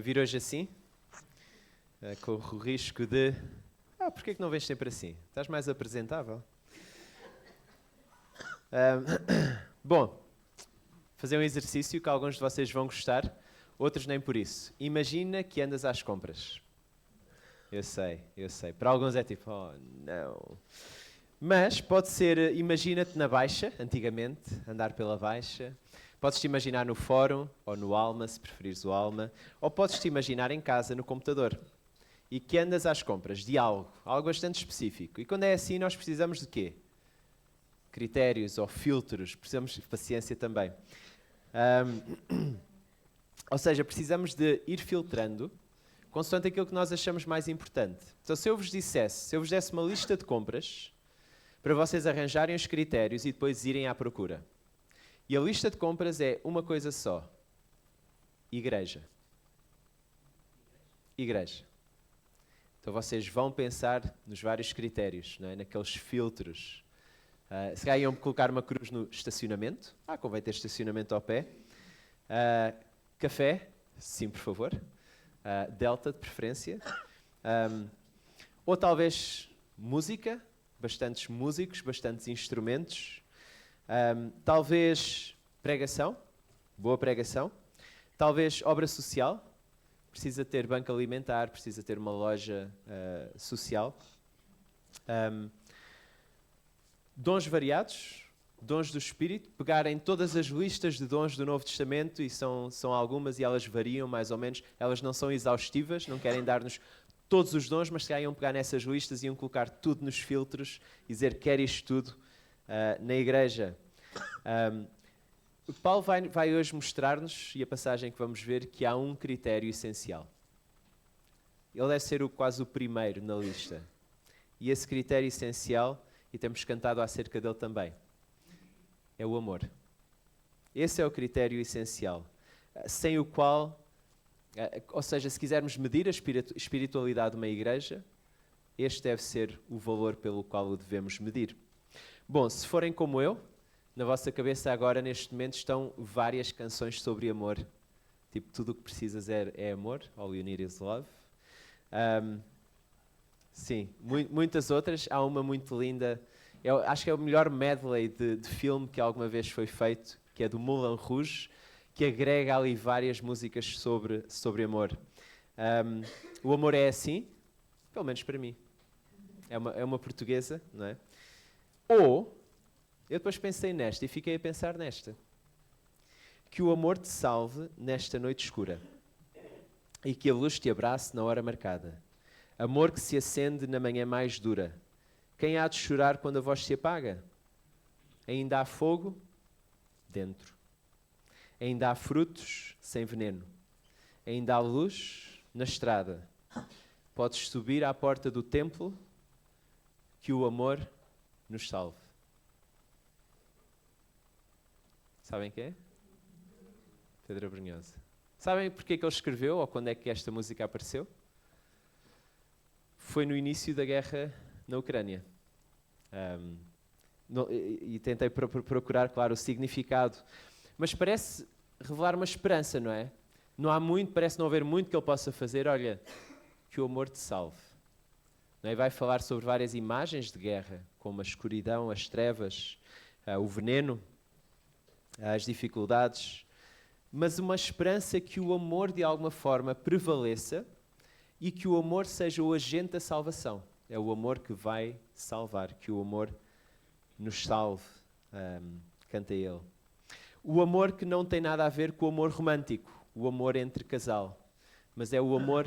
a vir hoje assim, com o risco de... porquê que não vens sempre assim? Estás mais apresentável? Bom, fazer um exercício que alguns de vocês vão gostar, outros nem por isso. Imagina que andas às compras. Eu sei. Para alguns é tipo, oh não... Mas pode ser, imagina-te na Baixa, antigamente, andar pela Baixa. Podes-te imaginar no fórum, ou no Alma, se preferires o Alma. Ou podes-te imaginar em casa, no computador. E que andas às compras de algo bastante específico. E quando é assim, nós precisamos de quê? Critérios ou filtros, precisamos de paciência também. Ou seja, precisamos de ir filtrando consoante aquilo que nós achamos mais importante. Então, se eu vos desse uma lista de compras para vocês arranjarem os critérios e depois irem à procura. E a lista de compras é uma coisa só. Igreja. Igreja. Então vocês vão pensar nos vários critérios, não é? Naqueles filtros. Se calhar iam colocar uma cruz no estacionamento. Convém ter estacionamento ao pé. Café, sim, por favor. Delta, de preferência. Ou talvez música. Bastantes músicos, bastantes instrumentos. Talvez pregação, boa pregação. Talvez obra social, precisa ter banco alimentar, precisa ter uma loja social. Dons variados, dons do Espírito, pegarem todas as listas de dons do Novo Testamento, e são algumas e elas variam mais ou menos, elas não são exaustivas, não querem dar-nos todos os dons, mas se calhar iam pegar nessas listas e iam colocar tudo nos filtros e dizer quer isto tudo na igreja. Paulo vai hoje mostrar-nos, e a passagem que vamos ver, que há um critério essencial. Ele deve ser quase o primeiro na lista. E esse critério essencial, e temos cantado acerca dele também, é o amor. Esse é o critério essencial, sem o qual... Ou seja, se quisermos medir a espiritualidade de uma igreja, este deve ser o valor pelo qual o devemos medir. Bom, se forem como eu, na vossa cabeça agora, neste momento, estão várias canções sobre amor. Tipo, tudo o que precisas é amor, All You Need Is Love. Sim, muitas outras. Há uma muito linda, acho que é o melhor medley de filme que alguma vez foi feito, que é do Moulin Rouge, que agrega ali várias músicas sobre amor. O amor é assim, pelo menos para mim. É uma portuguesa, não é? Ou, eu depois pensei nesta e fiquei a pensar nesta. Que o amor te salve nesta noite escura e que a luz te abrace na hora marcada. Amor que se acende na manhã mais dura. Quem há de chorar quando a voz se apaga? Ainda há fogo dentro. Ainda há frutos sem veneno. Ainda há luz na estrada. Podes subir à porta do templo, que o amor nos salve. Sabem quem é? Pedro Abrunhosa. Sabem porque é que ele escreveu, ou quando é que esta música apareceu? Foi no início da guerra na Ucrânia. E tentei procurar, claro, o significado. Mas parece revelar uma esperança, não é? Parece não haver muito que ele possa fazer. Olha, que o amor te salve. Não é? Vai falar sobre várias imagens de guerra, como a escuridão, as trevas, o veneno, as dificuldades. Mas uma esperança que o amor, de alguma forma, prevaleça e que o amor seja o agente da salvação. É o amor que vai salvar, que o amor nos salve, canta ele. O amor que não tem nada a ver com o amor romântico, o amor entre casal. Mas é o amor,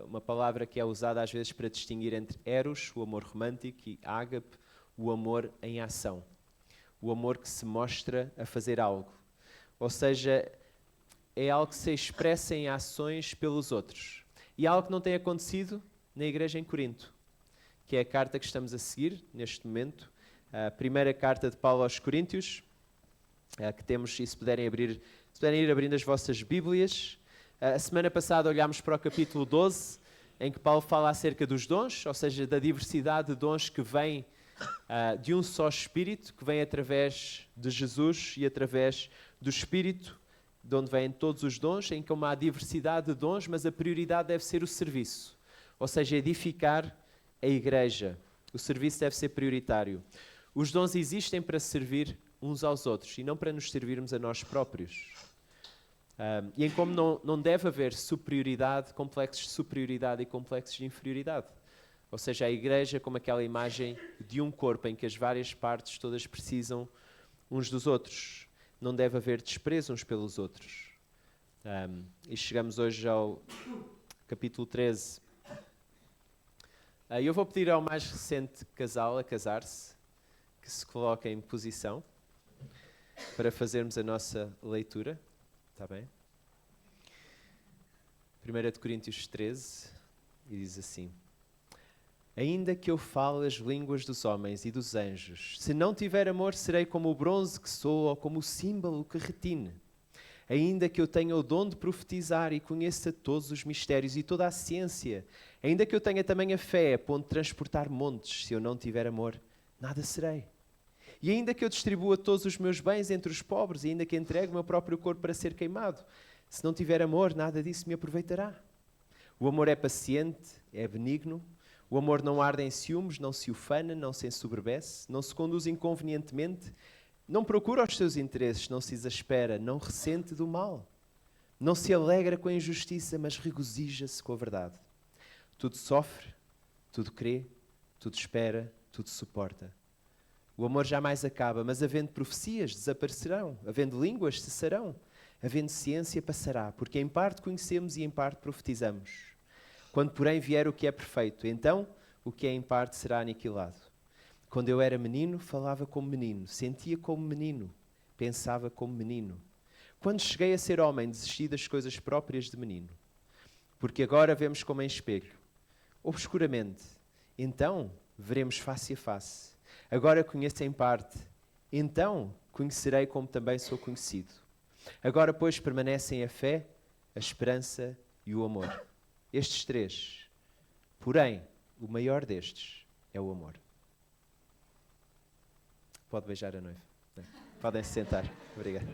uma palavra que é usada às vezes para distinguir entre eros, o amor romântico, e ágape, o amor em ação. O amor que se mostra a fazer algo. Ou seja, é algo que se expressa em ações pelos outros. E é algo que não tem acontecido na igreja em Corinto, que é a carta que estamos a seguir neste momento. A primeira carta de Paulo aos Coríntios, que temos, e se puderem ir abrindo as vossas Bíblias. A semana passada olhámos para o capítulo 12, em que Paulo fala acerca dos dons, ou seja, da diversidade de dons que vem de um só Espírito, que vem através de Jesus e através do Espírito, de onde vêm todos os dons, em que há uma diversidade de dons, mas a prioridade deve ser o serviço. Ou seja, edificar a igreja. O serviço deve ser prioritário. Os dons existem para servir uns aos outros e não para nos servirmos a nós próprios. E em como não deve haver superioridade, complexos de superioridade e complexos de inferioridade. Ou seja, a igreja como aquela imagem de um corpo em que as várias partes todas precisam uns dos outros. Não deve haver desprezo uns pelos outros. E chegamos hoje ao capítulo 13. Eu vou pedir ao mais recente casal a casar-se, que se coloque em posição para fazermos a nossa leitura. Está bem? 1 Coríntios 13, e diz assim: Ainda que eu fale as línguas dos homens e dos anjos, se não tiver amor, serei como o bronze que sou ou como o símbolo que retine. Ainda que eu tenha o dom de profetizar e conheça todos os mistérios e toda a ciência, ainda que eu tenha também a fé a ponto de transportar montes, se eu não tiver amor, nada serei. E ainda que eu distribua todos os meus bens entre os pobres, e ainda que entregue o meu próprio corpo para ser queimado, se não tiver amor, nada disso me aproveitará. O amor é paciente, é benigno. O amor não arde em ciúmes, não se ufana, não se ensoberbece, não se conduz inconvenientemente, não procura os seus interesses, não se exaspera, não ressente do mal. Não se alegra com a injustiça, mas regozija-se com a verdade. Tudo sofre, tudo crê, tudo espera, tudo suporta. O amor jamais acaba, mas havendo profecias, desaparecerão. Havendo línguas, cessarão. Havendo ciência, passará. Porque em parte conhecemos e em parte profetizamos. Quando, porém, vier o que é perfeito, então o que é em parte será aniquilado. Quando eu era menino, falava como menino, sentia como menino, pensava como menino. Quando cheguei a ser homem, desisti das coisas próprias de menino. Porque agora vemos como em espelho, obscuramente. Então veremos face a face. Agora conheço em parte, então conhecerei como também sou conhecido. Agora, pois, permanecem a fé, a esperança e o amor. Estes três. Porém, o maior destes é o amor. Pode beijar a noiva. Podem se sentar. Obrigado.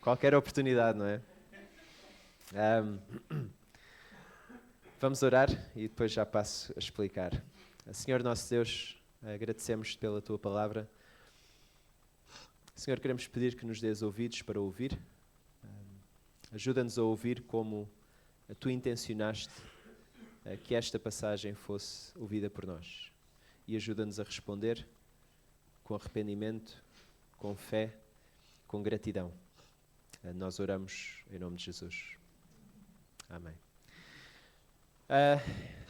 Qualquer oportunidade, não é? Vamos orar e depois já passo a explicar. Senhor nosso Deus, agradecemos pela Tua palavra. Senhor, queremos pedir que nos dês ouvidos para ouvir. Ajuda-nos a ouvir como Tu intencionaste que esta passagem fosse ouvida por nós. E ajuda-nos a responder com arrependimento, com fé, com gratidão. Nós oramos em nome de Jesus. Amém.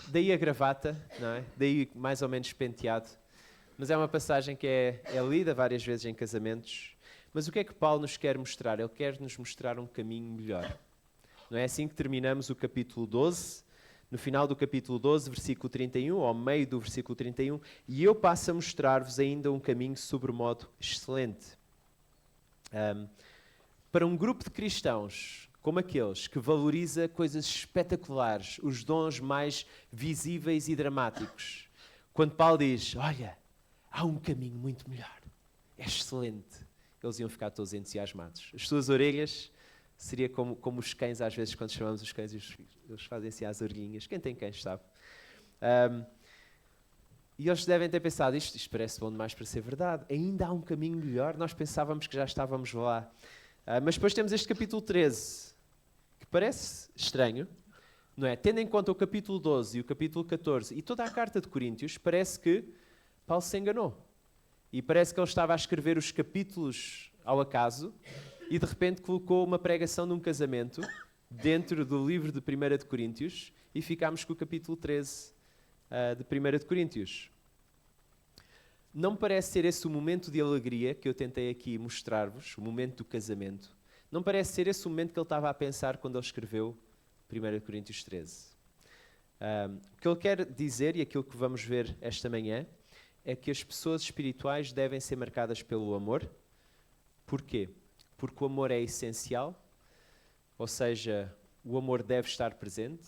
Daí a gravata, não é? Daí mais ou menos penteado. Mas é uma passagem que é lida várias vezes em casamentos. Mas o que é que Paulo nos quer mostrar? Ele quer nos mostrar um caminho melhor. Não é assim que terminamos o capítulo 12? No final do capítulo 12, versículo 31, ao meio do versículo 31, e eu passo a mostrar-vos ainda um caminho sobremodo excelente. Para um grupo de cristãos como aqueles que valoriza coisas espetaculares, os dons mais visíveis e dramáticos, quando Paulo diz, olha, há um caminho muito melhor, é excelente, eles iam ficar todos entusiasmados. As suas orelhas seria como os cães, às vezes, quando chamamos os cães, eles fazem assim às orelhinhas. Quem tem cães sabe. E eles devem ter pensado, isto parece bom demais para ser verdade. Ainda há um caminho melhor. Nós pensávamos que já estávamos lá. Mas depois temos este capítulo 13, que parece estranho, não é? Tendo em conta o capítulo 12 e o capítulo 14 e toda a carta de Coríntios, parece que Paulo se enganou. E parece que ele estava a escrever os capítulos ao acaso e de repente colocou uma pregação de um casamento dentro do livro de 1 de Coríntios e ficámos com o capítulo 13 de 1 de Coríntios. Não me parece ser esse o momento de alegria que eu tentei aqui mostrar-vos, o momento do casamento. Não parece ser esse o momento que ele estava a pensar quando ele escreveu 1 de Coríntios 13. O que ele quer dizer, e aquilo que vamos ver esta manhã, é que as pessoas espirituais devem ser marcadas pelo amor. Porquê? Porque o amor é essencial, ou seja, o amor deve estar presente.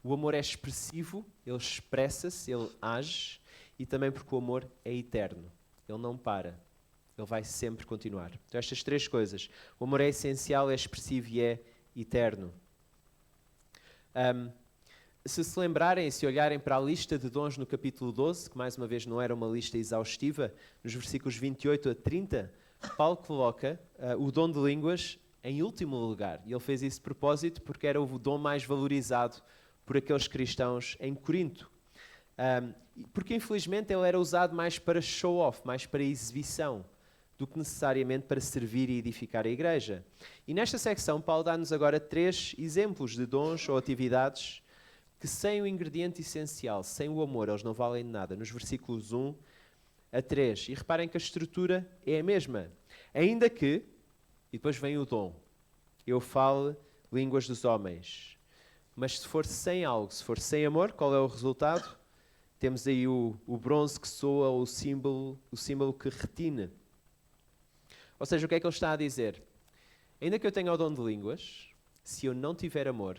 O amor é expressivo, ele expressa-se, ele age, e também porque o amor é eterno, ele não para. Ele vai sempre continuar. Então, estas três coisas. O amor é essencial, é expressivo e é eterno. Se lembrarem, se olharem para a lista de dons no capítulo 12, que mais uma vez não era uma lista exaustiva, nos versículos 28 a 30, Paulo coloca o dom de línguas em último lugar. E ele fez isso de propósito porque era o dom mais valorizado por aqueles cristãos em Corinto. Porque infelizmente ele era usado mais para show-off, mais para exibição, do que necessariamente para servir e edificar a igreja. E nesta secção, Paulo dá-nos agora 3 exemplos de dons ou atividades que sem o ingrediente essencial, sem o amor, eles não valem de nada. Nos versículos 1 a 3. E reparem que a estrutura é a mesma. Ainda que, e depois vem o dom, eu falo línguas dos homens. Mas se for sem algo, se for sem amor, qual é o resultado? Temos aí o bronze que soa, o símbolo que retine. Ou seja, o que é que ele está a dizer? Ainda que eu tenha o dom de línguas, se eu não tiver amor,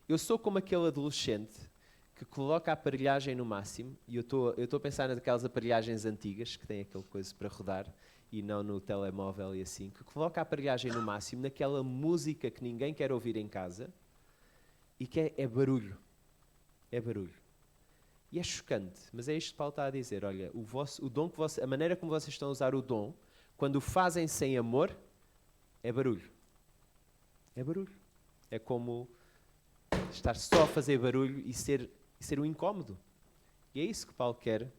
eu sou como aquele adolescente que coloca a aparelhagem no máximo, e eu estou a pensar naquelas aparelhagens antigas, que têm aquele coisa para rodar, e não no telemóvel e assim, que coloca a aparelhagem no máximo, naquela música que ninguém quer ouvir em casa, e que é barulho. É barulho. E é chocante, mas é isto que Paulo está a dizer. Olha, o dom a maneira como vocês estão a usar o dom, quando o fazem sem amor, é barulho. É barulho. É como estar só a fazer barulho e ser um incómodo. E é isso que Paulo quer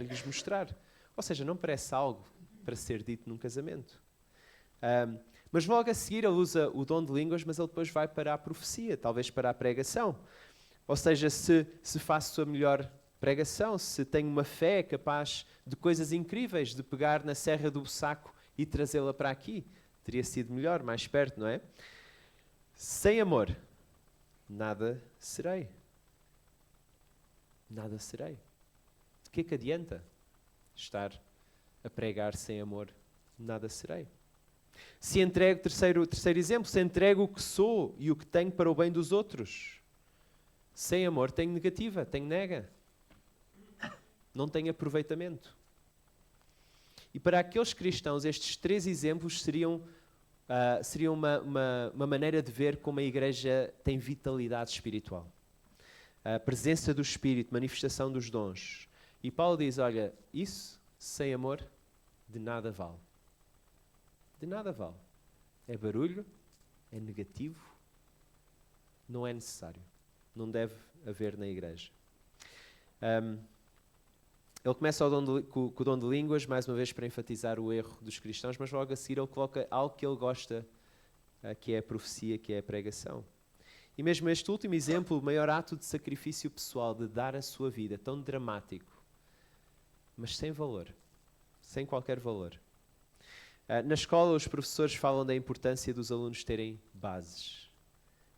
lhes mostrar. Ou seja, não parece algo para ser dito num casamento. Mas logo a seguir ele usa o dom de línguas, mas ele depois vai para a profecia, talvez para a pregação. Ou seja, se faço a melhor pregação, se tenho uma fé capaz de coisas incríveis, de pegar na serra do saco e trazê-la para aqui, teria sido melhor, mais perto, não é? Sem amor, nada serei. Nada serei. De que é que adianta estar a pregar sem amor? Nada serei. Se entrego, terceiro exemplo, se entrego o que sou e o que tenho para o bem dos outros. Sem amor tenho negativa, tenho nega. Não tenho aproveitamento. E para aqueles cristãos, estes 3 exemplos seriam uma maneira de ver como a igreja tem vitalidade espiritual. A presença do Espírito, manifestação dos dons. E Paulo diz, olha, isso, sem amor, de nada vale. De nada vale. É barulho, é negativo, não é necessário. Não deve haver na igreja. Ele começa com o dom de línguas, mais uma vez para enfatizar o erro dos cristãos, mas logo a seguir ele coloca algo que ele gosta, que é a profecia, que é a pregação. E mesmo este último exemplo, o maior ato de sacrifício pessoal, de dar a sua vida, tão dramático, mas sem valor, sem qualquer valor. Na escola, os professores falam da importância dos alunos terem bases.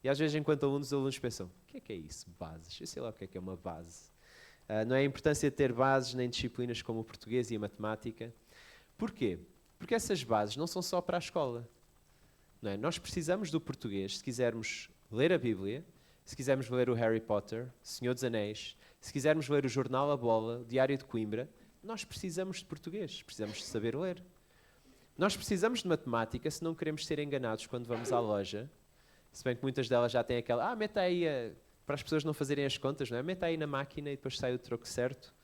E às vezes, enquanto alunos, os alunos pensam, o que é isso, bases? Eu sei lá o que é uma base. Não é a importância de ter bases nem disciplinas como o português e a matemática. Porquê? Porque essas bases não são só para a escola. Não é? Nós precisamos do português se quisermos ler a Bíblia, se quisermos ler o Harry Potter, Senhor dos Anéis, se quisermos ler o Jornal A Bola, o Diário de Coimbra, nós precisamos de português, precisamos de saber ler. Nós precisamos de matemática se não queremos ser enganados quando vamos à loja, se bem que muitas delas já têm aquela, meta aí para as pessoas não fazerem as contas, não é? Meta aí na máquina e depois sai o troco certo.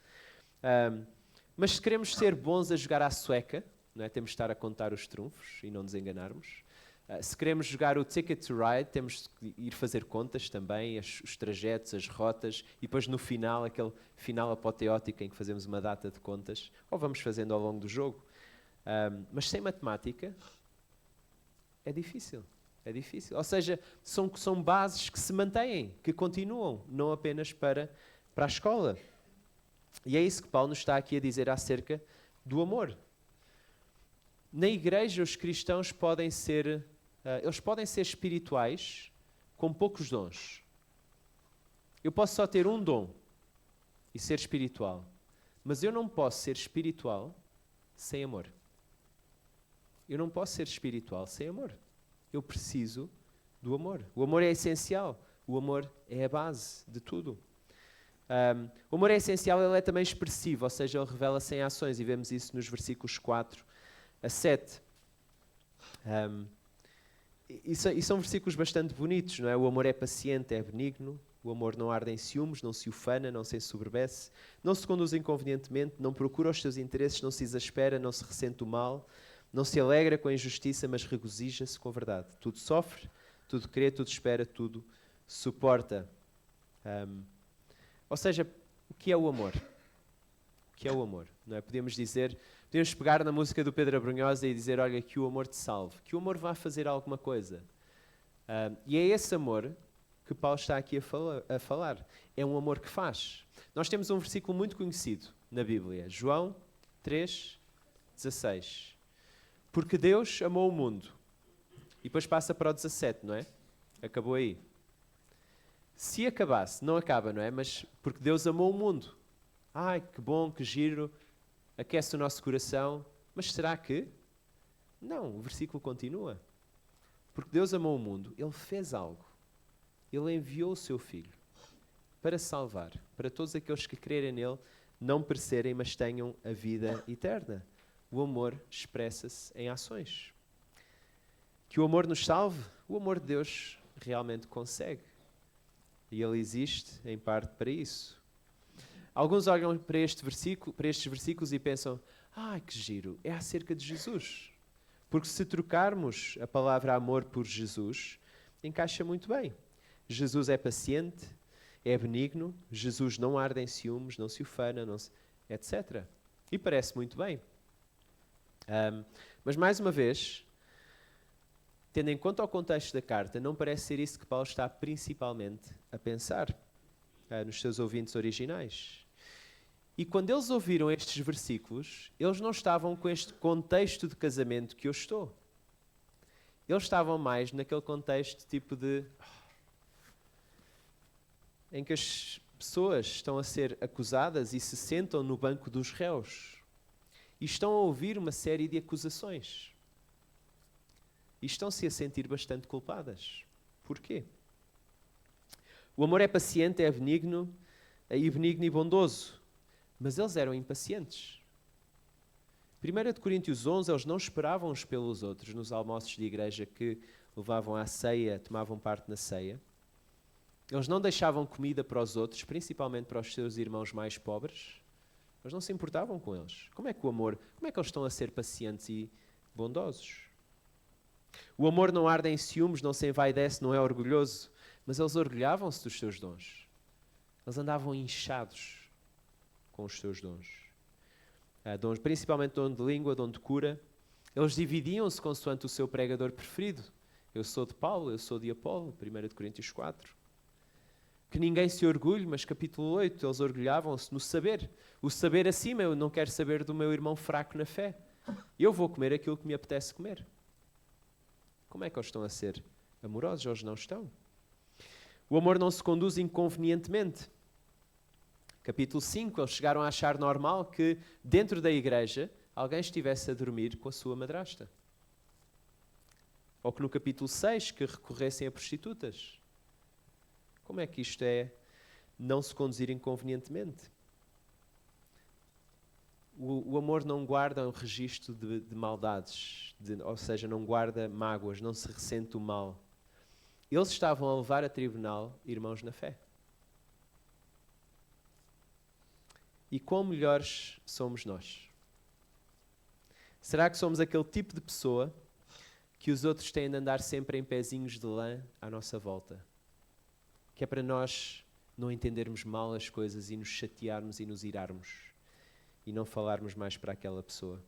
Mas se queremos ser bons a jogar à sueca, não é? Temos de estar a contar os trunfos e não nos enganarmos. Se queremos jogar o Ticket to Ride, temos de ir fazer contas também, os trajetos, as rotas, e depois no final, aquele final apoteótico em que fazemos uma data de contas, ou vamos fazendo ao longo do jogo. Mas sem matemática é difícil. É difícil. Ou seja, são bases que se mantêm, que continuam, não apenas para a escola. E é isso que Paulo nos está aqui a dizer acerca do amor. Na igreja, os cristãos podem ser espirituais com poucos dons. Eu posso só ter um dom e ser espiritual, mas eu não posso ser espiritual sem amor. Eu não posso ser espiritual sem amor. Eu preciso do amor. O amor é essencial. O amor é a base de tudo. O amor é essencial, ele é também expressivo, ou seja, ele revela-se em ações, e vemos isso nos versículos 4 a 7. E são versículos bastante bonitos, não é? O amor é paciente, é benigno. O amor não arde em ciúmes, não se ufana, não se ensoberbece, não se conduz inconvenientemente, não procura os seus interesses, não se exaspera, não se ressente o mal, não se alegra com a injustiça, mas regozija-se com a verdade. Tudo sofre, tudo crê, tudo espera, tudo suporta. Ou seja, o que é o amor? O que é o amor? Não é? Podemos pegar na música do Pedro Abrunhosa e dizer, olha, que o amor te salve, que o amor vá fazer alguma coisa. E é esse amor que Paulo está aqui a falar. É um amor que faz. Nós temos um versículo muito conhecido na Bíblia, João 3:16. Porque Deus amou o mundo. E depois passa para o 17, não é? Acabou aí. Se acabasse, não acaba, não é? Mas porque Deus amou o mundo. Ai, que bom, que giro, aquece o nosso coração. Mas será que? Não, o versículo continua. Porque Deus amou o mundo, Ele fez algo. Ele enviou o seu Filho para salvar, para todos aqueles que crerem nele, não perecerem, mas tenham a vida eterna. O amor expressa-se em ações. Que o amor nos salve, o amor de Deus realmente consegue. E Ele existe, em parte, para isso. Alguns olham para estes versículos e pensam, que giro, é acerca de Jesus. Porque se trocarmos a palavra amor por Jesus, encaixa muito bem. Jesus é paciente, é benigno, Jesus não arde em ciúmes, não se ufana, etc. E parece muito bem. Mas mais uma vez, tendo em conta o contexto da carta, não parece ser isso que Paulo está principalmente a pensar nos seus ouvintes originais. E quando eles ouviram estes versículos, eles não estavam com este contexto de casamento que eu estou. Eles estavam mais naquele contexto tipo em que as pessoas estão a ser acusadas e se sentam no banco dos réus e estão a ouvir uma série de acusações e estão-se a sentir bastante culpadas. Porquê? O amor é paciente, é benigno e bondoso, mas eles eram impacientes. 1 Coríntios 11, eles não esperavam uns pelos outros nos almoços de igreja que levavam à ceia, tomavam parte na ceia. Eles não deixavam comida para os outros, principalmente para os seus irmãos mais pobres. Eles não se importavam com eles. Como é que eles estão a ser pacientes e bondosos? O amor não arde em ciúmes, não se envaidece, não é orgulhoso, mas eles orgulhavam-se dos seus dons. Eles andavam inchados com os seus dons. Dons, principalmente dom de língua, dom de cura. Eles dividiam-se consoante o seu pregador preferido. Eu sou de Paulo, eu sou de Apolo, 1 Coríntios 4. Que ninguém se orgulhe, mas capítulo 8, eles orgulhavam-se no saber. O saber acima, eu não quero saber do meu irmão fraco na fé. Eu vou comer aquilo que me apetece comer. Como é que eles estão a ser amorosos? Eles não estão. O amor não se conduz inconvenientemente. Capítulo 5, eles chegaram a achar normal que dentro da igreja alguém estivesse a dormir com a sua madrasta. Ou que no capítulo 6, que recorressem a prostitutas. Como é que isto é não se conduzir inconvenientemente? O amor não guarda um registro de maldades, ou seja, não guarda mágoas, não se ressente o mal. Eles estavam a levar a tribunal irmãos na fé. E quão melhores somos nós? Será que somos aquele tipo de pessoa que os outros têm de andar sempre em pezinhos de lã à nossa volta? Que é para nós não entendermos mal as coisas e nos chatearmos e nos irarmos e não falarmos mais para aquela pessoa.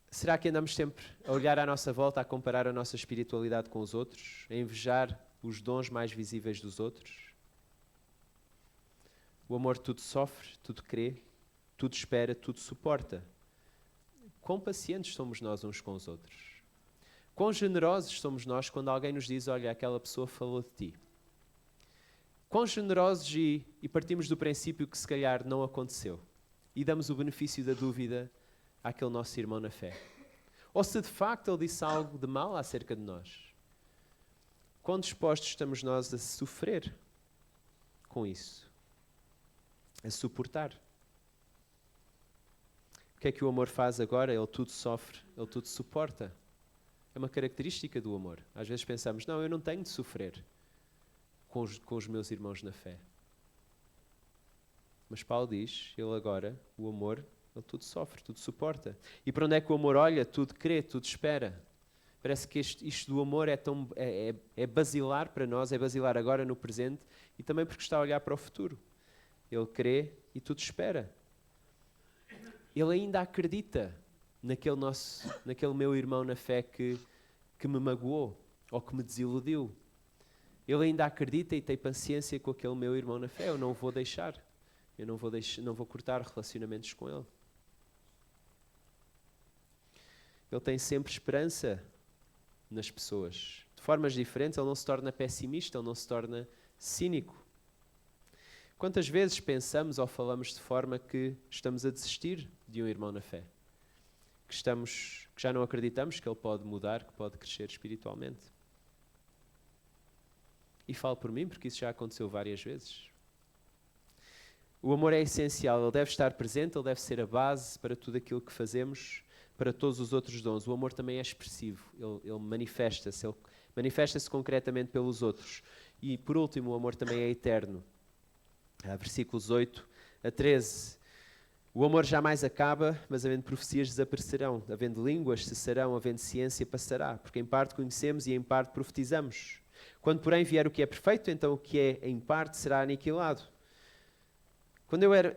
Será que andamos sempre a olhar à nossa volta, a comparar a nossa espiritualidade com os outros, a invejar os dons mais visíveis dos outros? O amor tudo sofre, tudo crê, tudo espera, tudo suporta. Quão pacientes somos nós uns com os outros? Quão generosos somos nós quando alguém nos diz, olha, aquela pessoa falou de ti. Quão generosos e partimos do princípio que se calhar não aconteceu. E damos o benefício da dúvida àquele nosso irmão na fé. Ou se de facto ele disse algo de mal acerca de nós. Quão dispostos estamos nós a sofrer com isso? A suportar? que é que o amor faz agora? Ele tudo sofre, ele tudo suporta. É uma característica do amor. Às vezes pensamos, não, eu não tenho de sofrer com os meus irmãos na fé. Mas Paulo diz, ele agora, o amor, ele tudo sofre, tudo suporta. E para onde é que o amor olha? Tudo crê, tudo espera. Parece que isto do amor é basilar para nós, é basilar agora no presente e também porque está a olhar para o futuro. Ele crê e tudo espera. Ele ainda acredita naquele meu irmão na fé que me magoou ou que me desiludiu. Ele ainda acredita e tem paciência com aquele meu irmão na fé. Eu não o vou deixar. Eu não vou cortar relacionamentos com ele. Ele tem sempre esperança nas pessoas. De formas diferentes, ele não se torna pessimista, ele não se torna cínico. Quantas vezes pensamos ou falamos de forma que estamos a desistir de um irmão na fé? Que já não acreditamos que ele pode mudar, que pode crescer espiritualmente. E falo por mim, porque isso já aconteceu várias vezes. O amor é essencial, ele deve estar presente, ele deve ser a base para tudo aquilo que fazemos, para todos os outros dons. O amor também é expressivo, ele manifesta-se concretamente pelos outros. E por último, o amor também é eterno. Versículos 8 a 13. O amor jamais acaba, mas havendo profecias desaparecerão, havendo línguas cessarão, havendo ciência passará, porque em parte conhecemos e em parte profetizamos. Quando, porém, vier o que é perfeito, então o que é em parte será aniquilado. Quando eu era...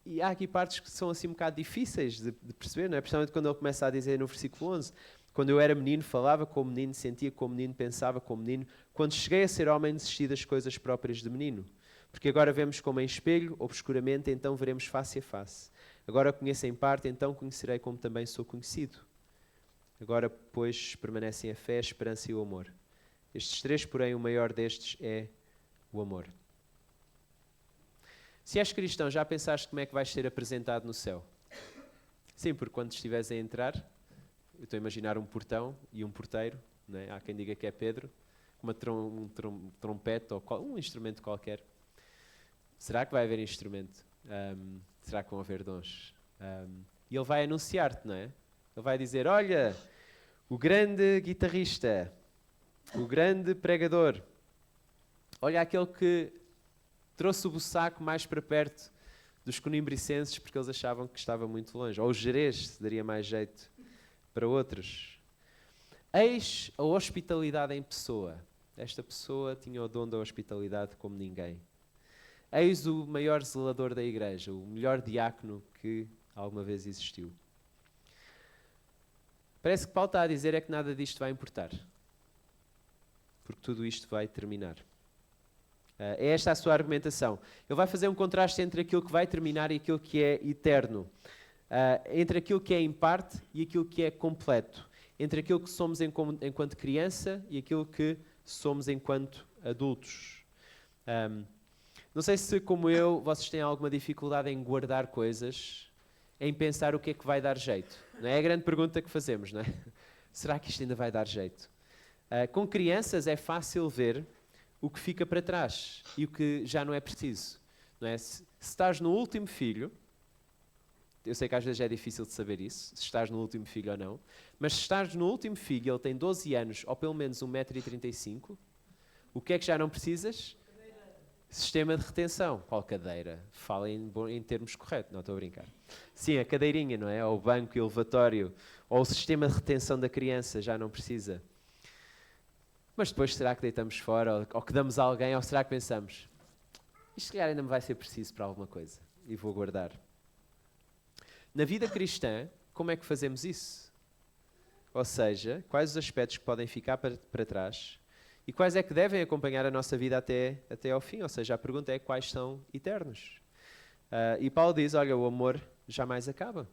E há aqui partes que são assim um bocado difíceis de perceber, não é? Principalmente quando ele começa a dizer no versículo 11, quando eu era menino, falava como menino, sentia como menino, pensava como menino. Quando cheguei a ser homem, desisti das coisas próprias de menino. Porque agora vemos como em espelho, obscuramente, então veremos face a face. Agora conheço em parte, então conhecerei como também sou conhecido. Agora, pois, permanecem a fé, a esperança e o amor. Estes três, porém, o maior destes é o amor. Se és cristão, já pensaste como é que vais ser apresentado no céu? Sim, porque quando estiveres a entrar, eu estou a imaginar um portão e um porteiro, não é? Há quem diga que é Pedro, com uma trompete ou um instrumento qualquer. Será que vai haver instrumento? Será que vão haver dons? E ele vai anunciar-te, não é? Ele vai dizer, olha, o grande guitarrista, o grande pregador, olha aquele que trouxe o Bussaco mais para perto dos conimbricenses porque eles achavam que estava muito longe. Ou o Gerês, se daria mais jeito para outros. Eis a hospitalidade em pessoa. Esta pessoa tinha o dom da hospitalidade como ninguém. Eis o maior zelador da igreja, o melhor diácono que alguma vez existiu. Parece que Paulo está a dizer é que nada disto vai importar. Porque tudo isto vai terminar. É esta a sua argumentação. Ele vai fazer um contraste entre aquilo que vai terminar e aquilo que é eterno. Entre aquilo que é em parte e aquilo que é completo. Entre aquilo que somos enquanto criança e aquilo que somos enquanto adultos. Não sei se, como eu, vocês têm alguma dificuldade em guardar coisas, em pensar o que é que vai dar jeito. Não é a grande pergunta que fazemos, não é? Será que isto ainda vai dar jeito? Com crianças é fácil ver o que fica para trás e o que já não é preciso. Não é? Se estás no último filho, eu sei que às vezes é difícil de saber isso, se estás no último filho ou não, mas se estás no último filho, ele tem 12 anos ou pelo menos 1,35 m, o que é que já não precisas? Sistema de retenção. Qual cadeira? Fala em termos corretos, não estou a brincar. Sim, a cadeirinha, não é? Ou o banco elevatório, ou o sistema de retenção da criança, já não precisa. Mas depois será que deitamos fora, ou que damos a alguém, ou será que pensamos, isto se calhar ainda me vai ser preciso para alguma coisa, e vou guardar. Na vida cristã, como é que fazemos isso? Ou seja, quais os aspectos que podem ficar para trás, e quais é que devem acompanhar a nossa vida até ao fim? Ou seja, a pergunta é quais são eternos. E Paulo diz, olha, o amor jamais acaba.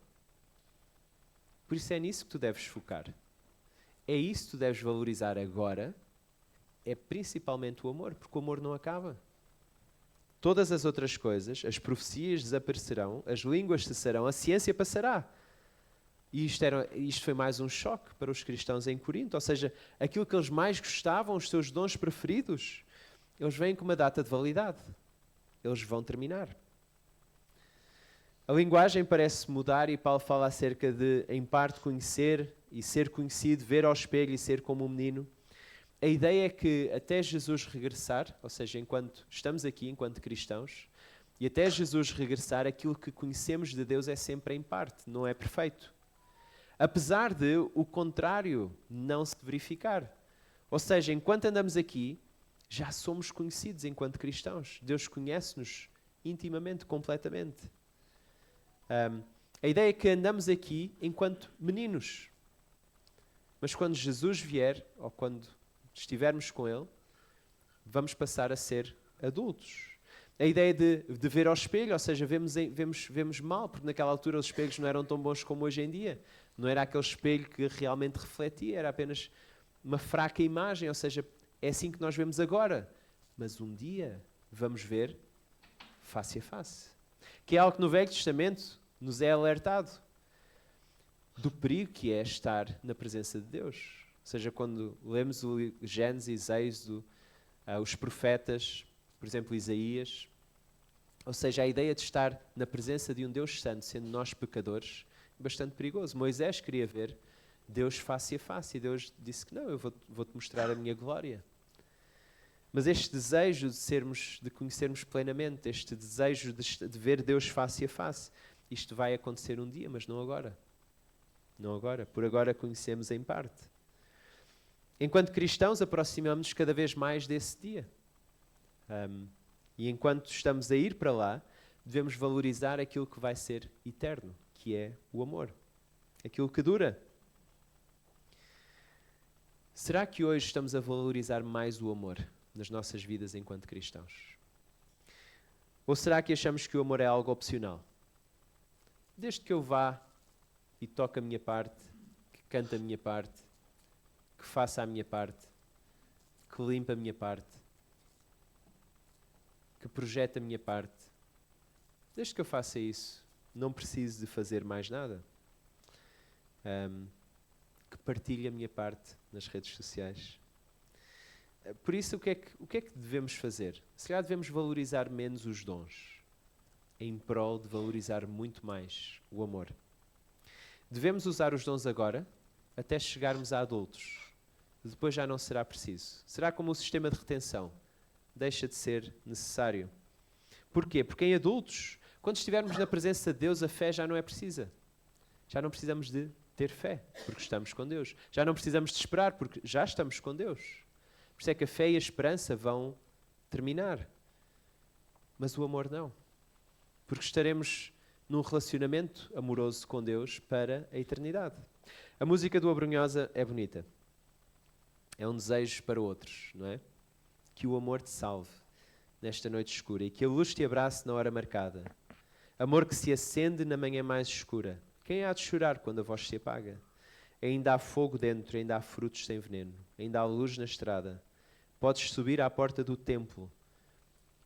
Por isso é nisso que tu deves focar. É isso que tu deves valorizar agora. É principalmente o amor, porque o amor não acaba. Todas as outras coisas, as profecias desaparecerão, as línguas cessarão, a ciência passará. E isto foi mais um choque para os cristãos em Corinto. Ou seja, aquilo que eles mais gostavam, os seus dons preferidos, eles vêm com uma data de validade. Eles vão terminar. A linguagem parece mudar e Paulo fala acerca de, em parte, conhecer e ser conhecido, ver ao espelho e ser como um menino. A ideia é que até Jesus regressar, ou seja, enquanto estamos aqui, enquanto cristãos, e até Jesus regressar, aquilo que conhecemos de Deus é sempre em parte, não é perfeito. Apesar de o contrário não se verificar. Ou seja, enquanto andamos aqui, já somos conhecidos enquanto cristãos. Deus conhece-nos intimamente, completamente. A ideia é que andamos aqui enquanto meninos. Mas quando Jesus vier, ou quando estivermos com Ele, vamos passar a ser adultos. A ideia de ver ao espelho, ou seja, vemos mal, porque naquela altura os espelhos não eram tão bons como hoje em dia. Não era aquele espelho que realmente refletia, era apenas uma fraca imagem, ou seja, é assim que nós vemos agora. Mas um dia vamos ver face a face. Que é algo que no Velho Testamento nos é alertado do perigo que é estar na presença de Deus. Ou seja, quando lemos o Gênesis, Êxodo, os profetas, por exemplo, Isaías, ou seja, a ideia de estar na presença de um Deus santo, sendo nós pecadores, é bastante perigoso. Moisés queria ver Deus face a face e Deus disse que não, eu vou-te mostrar a minha glória. Mas este desejo de conhecermos plenamente, este desejo de ver Deus face a face, isto vai acontecer um dia, mas não agora. Não agora. Por agora conhecemos em parte. Enquanto cristãos, aproximamos-nos cada vez mais desse dia. E enquanto estamos a ir para lá, devemos valorizar aquilo que vai ser eterno, que é o amor. Aquilo que dura. Será que hoje estamos a valorizar mais o amor nas nossas vidas enquanto cristãos? Ou será que achamos que o amor é algo opcional? Desde que eu vá e toque a minha parte, que cante a minha parte, que faça a minha parte, que limpe a minha parte, que projete a minha parte. Desde que eu faça isso, não preciso de fazer mais nada. Que partilhe a minha parte nas redes sociais. Por isso, o que é que devemos fazer? Se calhar devemos valorizar menos os dons, em prol de valorizar muito mais o amor. Devemos usar os dons agora, até chegarmos a adultos. Depois já não será preciso. Será como o sistema de retenção. Deixa de ser necessário. Porquê? Porque em adultos, quando estivermos na presença de Deus, a fé já não é precisa. Já não precisamos de ter fé, porque estamos com Deus. Já não precisamos de esperar, porque já estamos com Deus. Por isso é que a fé e a esperança vão terminar. Mas o amor não. Porque estaremos num relacionamento amoroso com Deus para a eternidade. A música do Abrunhosa é bonita. É um desejo para outros, não é? Que o amor te salve nesta noite escura e que a luz te abrace na hora marcada. Amor que se acende na manhã mais escura. Quem há de chorar quando a voz se apaga? Ainda há fogo dentro, ainda há frutos sem veneno, ainda há luz na estrada. Podes subir à porta do templo,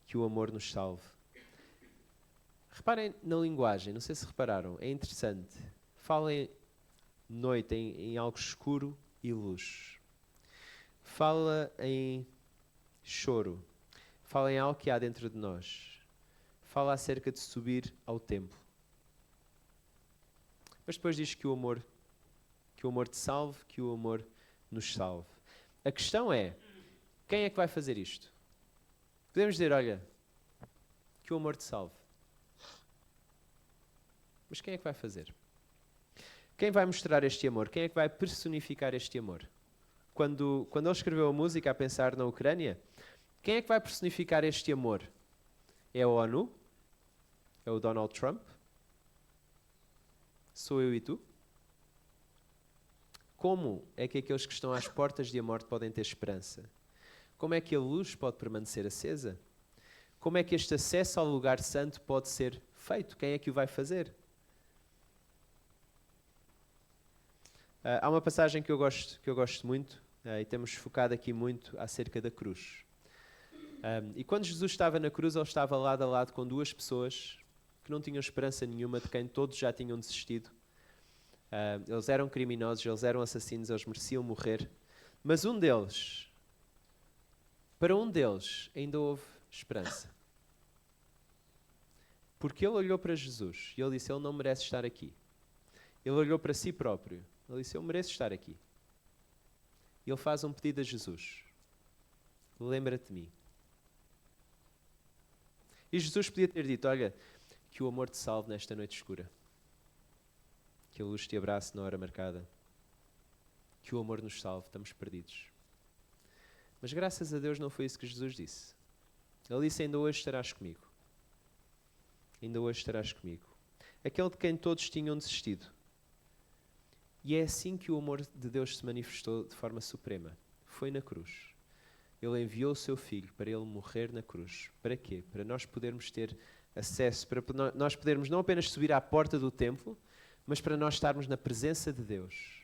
que o amor nos salve. Reparem na linguagem, não sei se repararam, é interessante. Fala em noite, em algo escuro e luz. Fala em choro. Fala em algo que há dentro de nós. Fala acerca de subir ao templo. Mas depois diz que o amor te salve, que o amor nos salve. A questão é, quem é que vai fazer isto? Podemos dizer, olha, que o amor te salve. Mas quem é que vai fazer? Quem vai mostrar este amor? Quem é que vai personificar este amor? Quando ele escreveu a música a pensar na Ucrânia, quem é que vai personificar este amor? É a ONU? É o Donald Trump? Sou eu e tu? Como é que aqueles que estão às portas da morte podem ter esperança? Como é que a luz pode permanecer acesa? Como é que este acesso ao lugar santo pode ser feito? Quem é que o vai fazer? Há uma passagem que eu gosto muito, e temos focado aqui muito acerca da cruz. E quando Jesus estava na cruz, ele estava lado a lado com duas pessoas que não tinham esperança nenhuma, de quem todos já tinham desistido. Eles eram criminosos, eles eram assassinos, eles mereciam morrer. Mas para um deles, ainda houve esperança. Porque ele olhou para Jesus e ele disse, ele não merece estar aqui. Ele olhou para si próprio. Ele disse, eu mereço estar aqui. E ele faz um pedido a Jesus. Lembra-te de mim. E Jesus podia ter dito, olha, que o amor te salve nesta noite escura. Que a luz te abrace na hora marcada. Que o amor nos salve, estamos perdidos. Mas graças a Deus não foi isso que Jesus disse. Ele disse, ainda hoje estarás comigo. Ainda hoje estarás comigo. Aquele de quem todos tinham desistido. E é assim que o amor de Deus se manifestou de forma suprema. Foi na cruz. Ele enviou o seu Filho para ele morrer na cruz. Para quê? Para nós podermos ter acesso, para nós podermos não apenas subir à porta do templo, mas para nós estarmos na presença de Deus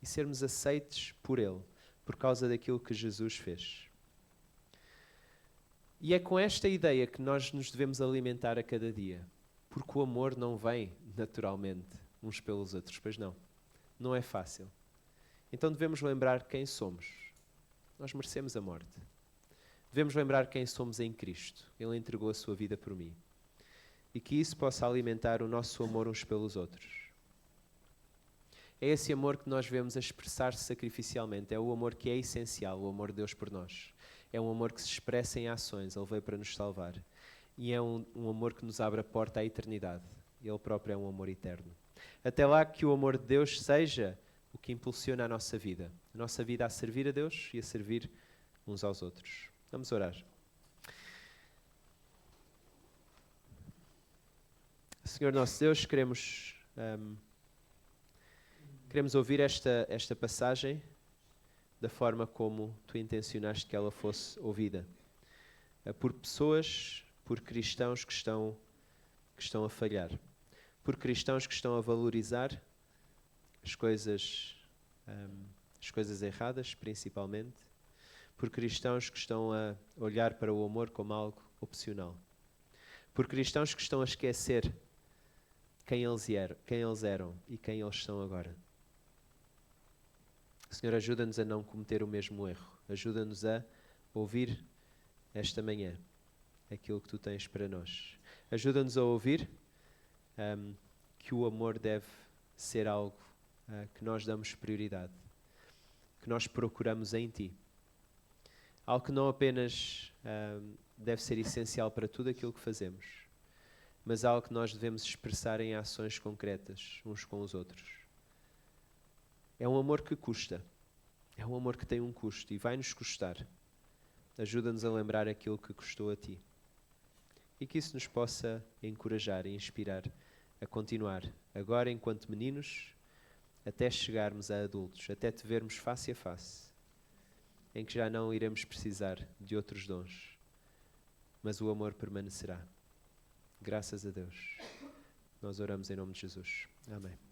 e sermos aceites por Ele, por causa daquilo que Jesus fez. E é com esta ideia que nós nos devemos alimentar a cada dia, porque o amor não vem naturalmente uns pelos outros, pois não. Não é fácil. Então devemos lembrar quem somos. Nós merecemos a morte. Devemos lembrar quem somos em Cristo. Ele entregou a sua vida por mim. E que isso possa alimentar o nosso amor uns pelos outros. É esse amor que nós vemos a expressar-se sacrificialmente. É o amor que é essencial, o amor de Deus por nós. É um amor que se expressa em ações. Ele veio para nos salvar. E é um amor que nos abre a porta à eternidade. Ele próprio é um amor eterno. Até lá que o amor de Deus seja o que impulsiona a nossa vida. A nossa vida a servir a Deus e a servir uns aos outros. Vamos orar. Senhor nosso Deus, queremos ouvir esta passagem da forma como Tu intencionaste que ela fosse ouvida. Por pessoas, por cristãos que estão a falhar. Por cristãos que estão a valorizar as coisas erradas, principalmente. Por cristãos que estão a olhar para o amor como algo opcional. Por cristãos que estão a esquecer quem eles eram e quem eles são agora. Senhor, ajuda-nos a não cometer o mesmo erro. Ajuda-nos a ouvir esta manhã aquilo que Tu tens para nós. Ajuda-nos a ouvir que o amor deve ser algo que nós damos prioridade, que nós procuramos em Ti. Algo que não apenas deve ser essencial para tudo aquilo que fazemos, mas algo que nós devemos expressar em ações concretas uns com os outros. É um amor que custa, é um amor que tem um custo e vai-nos custar. Ajuda-nos a lembrar aquilo que custou a Ti. E que isso nos possa encorajar e inspirar a continuar, agora enquanto meninos, até chegarmos a adultos, até Te vermos face a face, em que já não iremos precisar de outros dons, mas o amor permanecerá. Graças a Deus. Nós oramos em nome de Jesus. Amém.